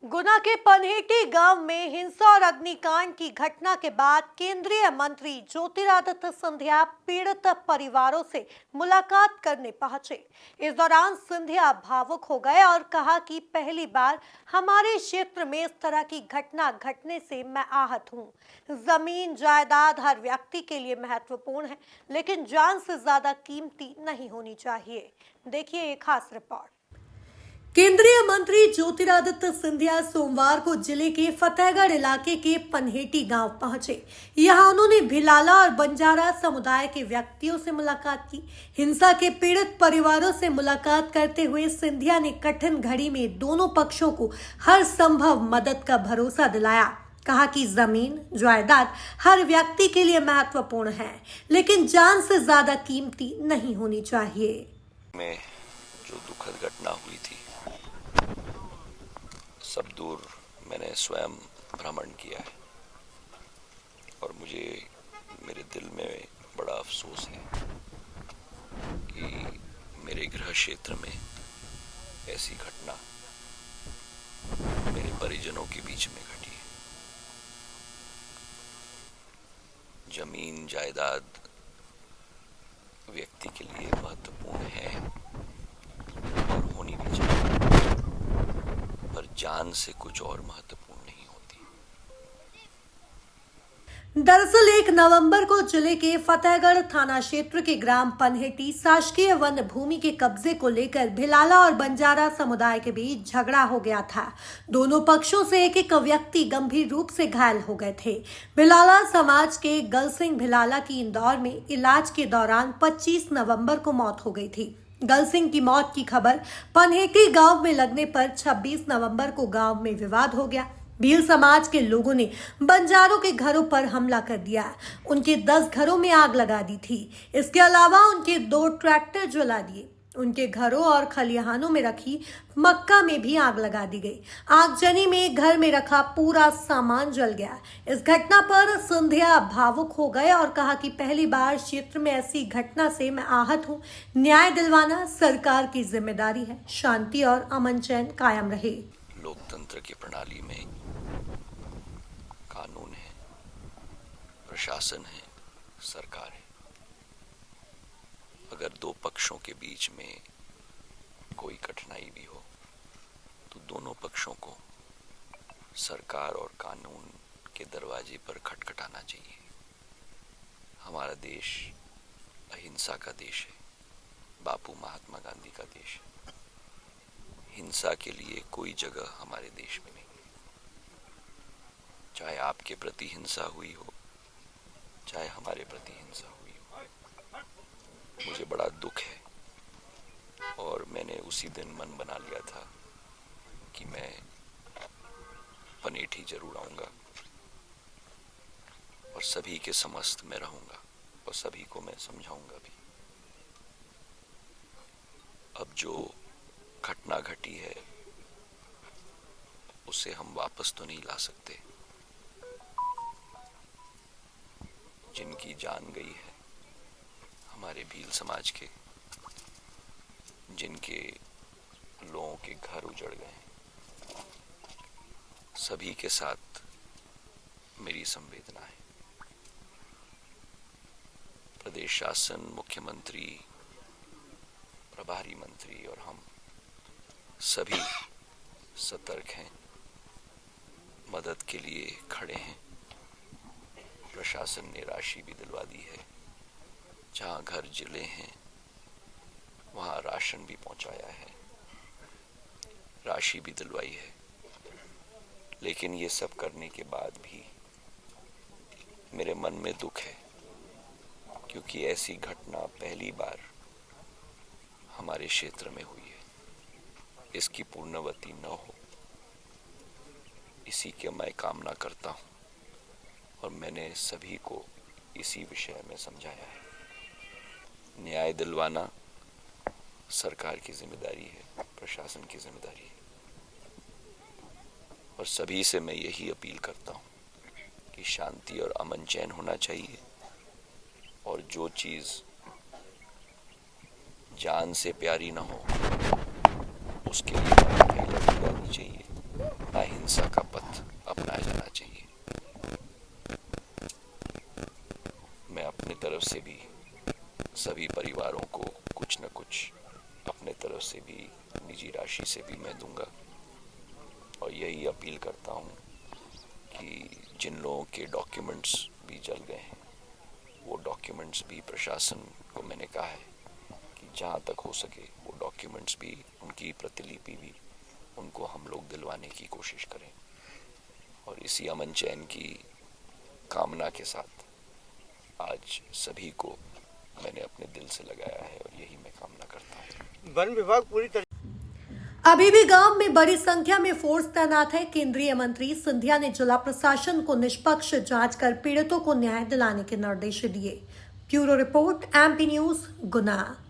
गुना के पनहेटी गांव में हिंसा और अग्निकांड की घटना के बाद केंद्रीय मंत्री ज्योतिरादित्य सिंधिया पीड़ित परिवारों से मुलाकात करने पहुंचे। इस दौरान सिंधिया भावुक हो गए और कहा कि पहली बार हमारे क्षेत्र में इस तरह की घटना घटने से मैं आहत हूं। जमीन जायदाद हर व्यक्ति के लिए महत्वपूर्ण है, लेकिन जान से ज्यादा कीमती नहीं होनी चाहिए। देखिए एक खास रिपोर्ट। केंद्रीय मंत्री ज्योतिरादित्य सिंधिया सोमवार को जिले के फतेहगढ़ इलाके के पनहेटी गांव पहुंचे। यहां उन्होंने भिलाला और बंजारा समुदाय के व्यक्तियों से मुलाकात की। हिंसा के पीड़ित परिवारों से मुलाकात करते हुए सिंधिया ने कठिन घड़ी में दोनों पक्षों को हर संभव मदद का भरोसा दिलाया। कहा कि जमीन जायदाद हर व्यक्ति के लिए महत्वपूर्ण है, लेकिन जान से ज्यादा कीमती नहीं होनी चाहिए। में जो दुखद घटना हुई थी, सब दूर मैंने स्वयं भ्रमण किया है और मुझे मेरे दिल में बड़ा अफसोस है कि मेरे गृह क्षेत्र में ऐसी घटना मेरे परिजनों के बीच में घटी है। जमीन जायदाद व्यक्ति के लिए महत्वपूर्ण है और होनी भी चाहिए, पर जान से कुछ और महत्वपूर्ण नहीं होती। दरअसल 1 नवंबर को जिले के फतेहगढ़ थाना क्षेत्र के ग्राम पनहेटी शासकीय वन भूमि के कब्जे को लेकर भिलाला और बंजारा समुदाय के बीच झगड़ा हो गया था। दोनों पक्षों से एक व्यक्ति गंभीर रूप से घायल हो गए थे। भिलाला समाज के गल सिंह भिलाला की इंदौर में इलाज के दौरान 25 नवंबर को मौत हो गई थी। गल सिंह की मौत की खबर पनहेटी गांव में लगने पर 26 नवंबर को गांव में विवाद हो गया। भील समाज के लोगों ने बंजारों के घरों पर हमला कर दिया। उनके 10 घरों में आग लगा दी थी। इसके अलावा उनके 2 ट्रैक्टर जला दिए। उनके घरों और खलिहानों में रखी मक्का में भी आग लगा दी गई। आगजनी में घर में रखा पूरा सामान जल गया। इस घटना पर सिंधिया भावुक हो गए और कहा कि पहली बार क्षेत्र में ऐसी घटना से मैं आहत हूं। न्याय दिलवाना सरकार की जिम्मेदारी है। शांति और अमन चैन कायम रहे। लोकतंत्र की प्रणाली में कानून है, प्रशासन है, सरकार है। अगर 2 पक्षों के बीच में कोई कठिनाई भी हो तो दोनों पक्षों को सरकार और कानून के दरवाजे पर खटखटाना चाहिए। हमारा देश अहिंसा का देश है, बापू महात्मा गांधी का देश है। हिंसा के लिए कोई जगह हमारे देश में नहीं। चाहे आपके प्रति हिंसा हुई हो, चाहे हमारे प्रति हिंसा हुई हो, मुझे बड़ा दुख है और मैंने उसी दिन मन बना लिया था कि मैं पनहेटी जरूर आऊंगा और सभी के समस्त में रहूंगा और सभी को मैं समझाऊंगा भी। अब जो घटना घटी है उसे हम वापस तो नहीं ला सकते। जिनकी जान गई है हमारे भील समाज के, जिनके लोगों के घर उजड़ गए हैं, सभी के साथ मेरी संवेदना है। प्रदेश शासन, मुख्यमंत्री, प्रभारी मंत्री और हम सभी सतर्क हैं, मदद के लिए खड़े हैं। प्रशासन ने राशि भी दिलवा दी है। जहां घर जिले हैं वहां राशन भी पहुंचाया है, राशि भी दिलवाई है। लेकिन ये सब करने के बाद भी मेरे मन में दुख है, क्योंकि ऐसी घटना पहली बार हमारे क्षेत्र में हुई है। इसकी पुनरावृत्ति न हो, इसी की मैं कामना करता हूं और मैंने सभी को इसी विषय में समझाया है। न्याय दिलवाना सरकार की जिम्मेदारी है, प्रशासन की जिम्मेदारी है और सभी से मैं यही अपील करता हूं कि शांति और अमन चैन होना चाहिए और जो चीज जान से प्यारी ना हो उसके लिए लड़ाई लड़ी जानी चाहिए। सभी परिवारों को कुछ न कुछ अपने तरफ से भी, निजी राशि से भी मैं दूंगा। और यही अपील करता हूं कि जिन लोगों के डॉक्यूमेंट्स भी जल गए हैं, वो डॉक्यूमेंट्स भी प्रशासन को मैंने कहा है कि जहां तक हो सके वो डॉक्यूमेंट्स भी, उनकी प्रतिलिपि भी उनको हम लोग दिलवाने की कोशिश करें। और इसी अमन चैन की कामना के साथ आज सभी को मैंने अपने दिल से लगाया है और यही मैं कामना करता हूँ। वन विभाग पूरी तरह अभी भी गांव में बड़ी संख्या में फोर्स तैनात है। केंद्रीय मंत्री सिंधिया ने जिला प्रशासन को निष्पक्ष जांच कर पीड़ितों को न्याय दिलाने के निर्देश दिए। ब्यूरो रिपोर्ट, MP न्यूज, गुना।